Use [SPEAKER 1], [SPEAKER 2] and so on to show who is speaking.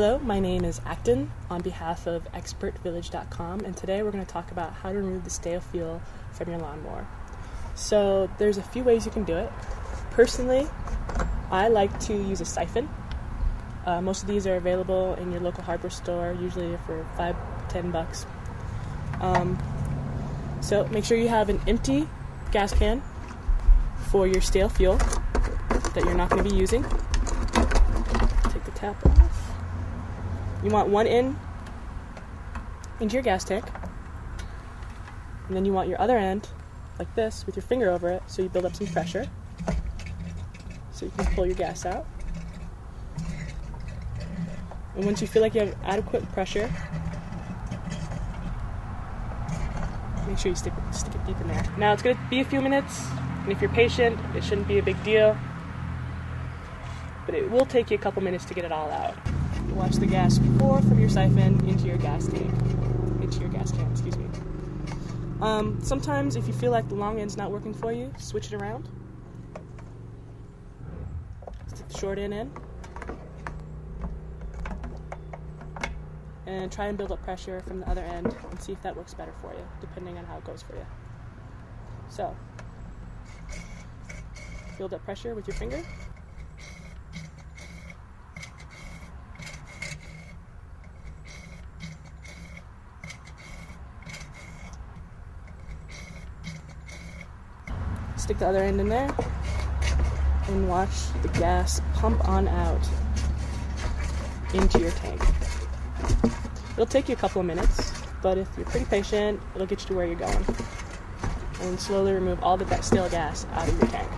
[SPEAKER 1] Hello, my name is Acton on behalf of expertvillage.com, and today we're going to talk about how to remove the stale fuel from your lawnmower. So there's a few ways you can do it. Personally, I like to use a siphon. Most of these are available in your local hardware store, usually for $5-10. So make sure you have an empty gas can for your stale fuel that you're not going to be using. Take the tap off. You want one end into your gas tank, and then you want your other end like this with your finger over it so you build up some pressure so you can pull your gas out. And once you feel like you have adequate pressure, make sure you stick it deep in there. Now it's going to be a few minutes, and if you're patient, it shouldn't be a big deal, but it will take you a couple minutes to get it all out. You watch the gas pour from your siphon into your gas can, excuse me. Sometimes if you feel like the long end's not working for you, switch it around. Stick the short end in. And try and build up pressure from the other end and see if that works better for you, depending on how it goes for you. So, build up pressure with your finger. Stick the other end in there and watch the gas pump on out into your tank. It'll take you a couple of minutes, but if you're pretty patient, it'll get you to where you're going. And slowly remove all the stale gas out of your tank.